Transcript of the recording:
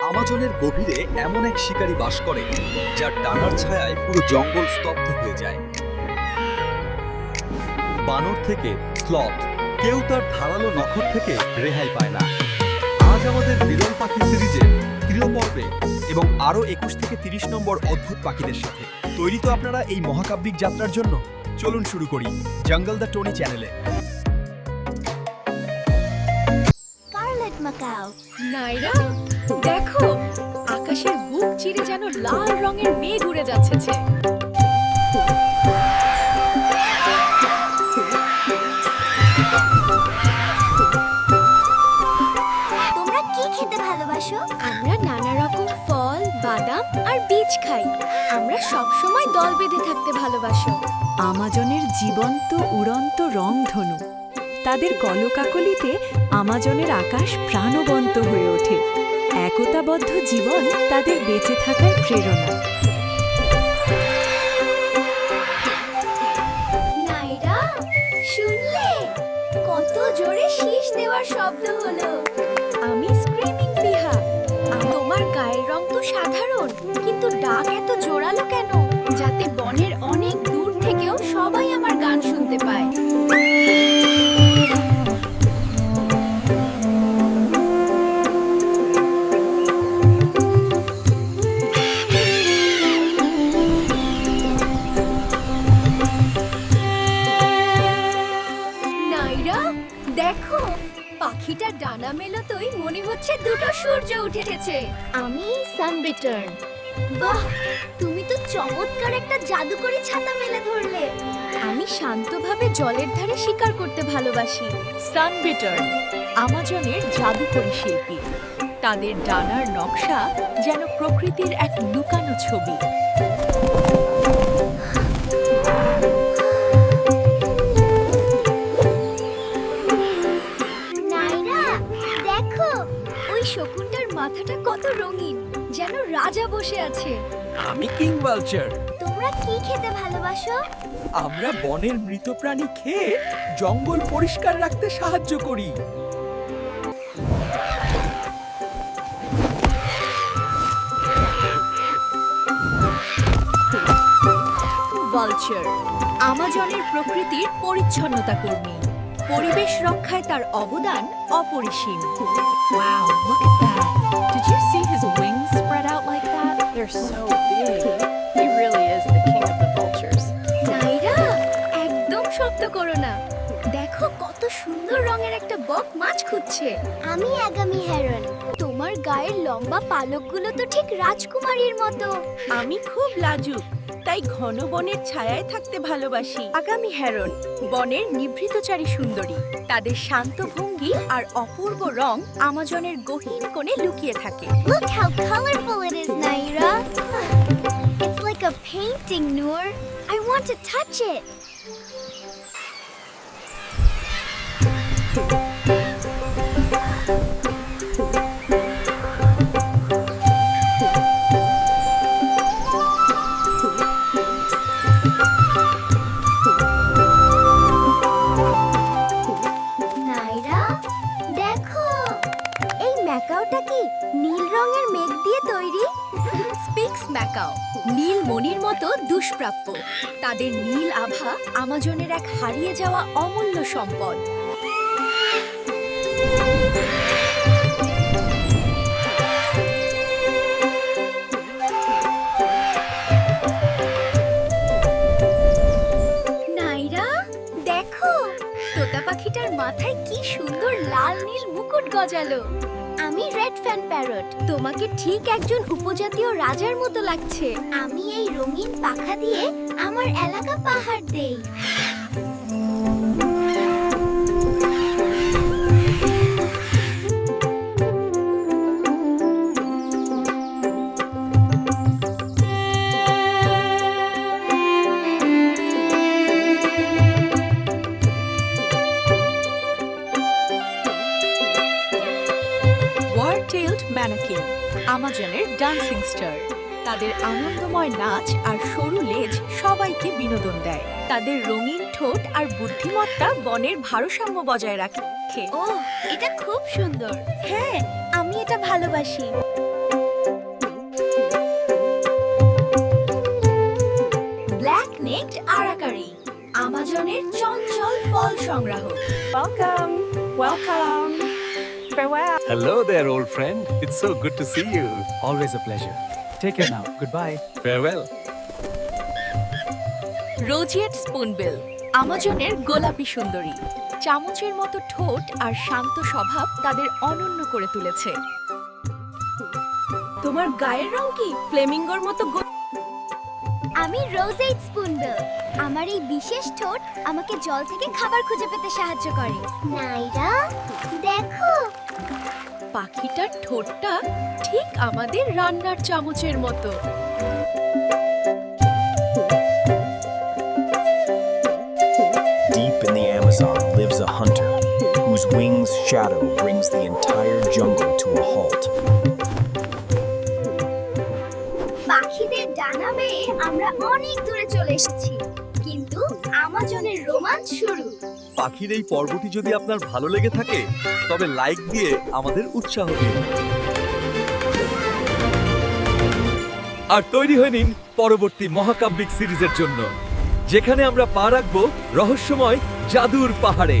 আমাজনের গভীরে এমন এক শিকারী বাস করে যার ডানার ছায়ায় পুরো জঙ্গল স্তব্ধ হয়ে যায়। বানর থেকে স্লথ, কেউ তার ধারালো নখর থেকে রেহাই পায় না। আজ আমাদের বিরল পাখি সিরিজের তৃতীয় পর্বে এবং আরও 21 থেকে 30 নম্বর অদ্ভুত পাখিদের সাথে তৈরি তো আপনারা এই মহাকাব্যিক যাত্রার জন্য। চলুন শুরু করি জঙ্গল দ্য টনি চ্যানেলে। Scarlet macaw. নাইরা, দেখো আকাশের বুক চিরে যেন লাল রঙের মেঘ উড়ে যাচ্ছে। তোমরা কি খেতে ভালোবাসো? আমরা নানা রকম ফল, বাদাম আর বীজ খাই। আমরা সব সময় দল বেঁধে থাকতে ভালোবাসো। আমাজনের জীবন্ত উড়ন্ত রংধনু, তাদের কলকাকলিতে আমাজনের আকাশ প্রাণবন্ত হয়ে ওঠে। একতাবদ্ধ জীবন তাদের বেঁচে থাকার প্রেরণা। নাইরা, শুনলে? কত জোরে শীষ দেওয়ার শব্দ হলো। আমি স্ক্রিমিং পিহা। তোমার গায়ের রং তো সাধারণ, কিন্তু ডাক এত জোরালো কেন? যাতে বনের অনেক দূর থেকেও সবাই আমার গান শুনতে পায়। নাইরা, দেখো পাখিটা ডানা মেলোতেই মনে হচ্ছে দুটো সূর্য উঠে এসেছে। আমি সানবিটার্ন। বাহ, তুমি তো চমৎকার একটা জাদুকরি ছাতা মেলে ধরলে। আমি শান্তভাবে জলের ধারে শিকার করতে ভালোবাসি। সানবিটার্ন আমাজনের জাদুকরী শিল্পী। তাদের ডানার নকশা যেন প্রকৃতির এক লুকানো ছবি। নাইরা, দেখো ওই শকুনটার মাথাটা কত রঙিন, যেন রাজা বসে আছে। আমি কিং ভালচার। তোমরা কি খেতে ভালোবাসো? আমরা বনের মৃত প্রাণী খেয়ে জঙ্গল পরিষ্কার রাখতে সাহায্য করি। ভালচার আমাজনের প্রকৃতির পরিচ্ছন্নতা কর্মী। পরিবেশ রক্ষায় তার অবদান অপরিসীম। Wow, look at that. Did you see his wings spread out like that? They're so big. He really is the king of the vultures. নাইরা, একদম শব্দ করো না। দেখো কত সুন্দর রঙের একটা বক মাছ খুঁজছে। আমি আগামী হেরন। তোমার গায়ের লম্বা পালকগুলো তো ঠিক রাজকুমারীর মতো। আমি খুব লাজুক, তাই ঘন বনের ছায়ায় থাকতে ভালোবাসি। আগামী হেরন বনের নিভৃতচারী সুন্দরী। তাদের শান্ত ভঙ্গি আর অপূর্ব রং আমাজনের গহীন কোণে লুকিয়ে থাকে। Look how colorful it is, Naira. It's like a painting, Noor. I want to touch it. নাইরা, দেখো এই ম্যাকাওটা কি নীল রঙের মেঘ দিয়ে তৈরি? স্পিক্স ম্যাকাও নীল মণির মতো দুষ্প্রাপ্য। তাদের নীল আভা আমাজনের এক হারিয়ে যাওয়া অমূল্য সম্পদ। নাইরা, দেখো তোতা পাখিটার মাথায় কি সুন্দর লাল নীল মুকুট গজালো। আমি রেড ফ্যান প্যারট। তোমাকে ঠিক একজন উপজাতীয় রাজার মতো লাগছে। আমি এই রঙিন পাখা দিয়ে আমার এলাকা পাহাড় দেই। ওয়ার-টেইলড ম্যানাকিন আমাজনের ডান্সিং স্টার। তাদের আনন্দময় নাচ আর সরু লেজ সবাইকে বিনোদন দেয়। তাদের রঙিন ঠোঁট আর বুদ্ধিমত্তা বনের ভারসাম্য বজায় রাখে। ও, এটা খুব সুন্দর। হ্যাঁ, আমি এটা ভালোবাসি। সংগ্রাহক। Welcome. Welcome. Farewell. Hello there, old friend. It's so good to see you. Always a pleasure. Take care now. Goodbye. Farewell. Roseate spoonbill, আমাজনের গোলাপি সুন্দরী। চামচের মতো ঠোঁট আর শান্ত স্বভাব তাদের অনন্য করে তুলেছে। তোমার গায়ের রং কি ফ্লেমিঙ্গোর মতো? আমি রোজেট স্পুনবিল। আমার এই বিশেষ ঠোঁট আমাকে জল থেকে খাবার খুঁজে পেতে সাহায্য করে। নাইরা, দেখো। পাখিটার ঠোঁটটা ঠিক আমাদের রান্নার চামচের মতো। Deep in the Amazon lives a hunter whose wings' shadow brings the entire jungle to a halt. পাখিদের ডানা বেয়ে আমরা অনেক দূরে চলে এসেছি, কিন্তু আমাজনের রোমাঞ্চ শুরু। পাখির এই পর্বটি যদি আপনার ভালো লেগে থাকে তবে লাইক দিয়ে আমাদের উৎসাহ দিন আর তৈরি হয়ে নিন পরবর্তী মহাকাব্যিক সিরিজের জন্য, যেখানে আমরা পা রাখবো রহস্যময় জাদুর পাহাড়ে।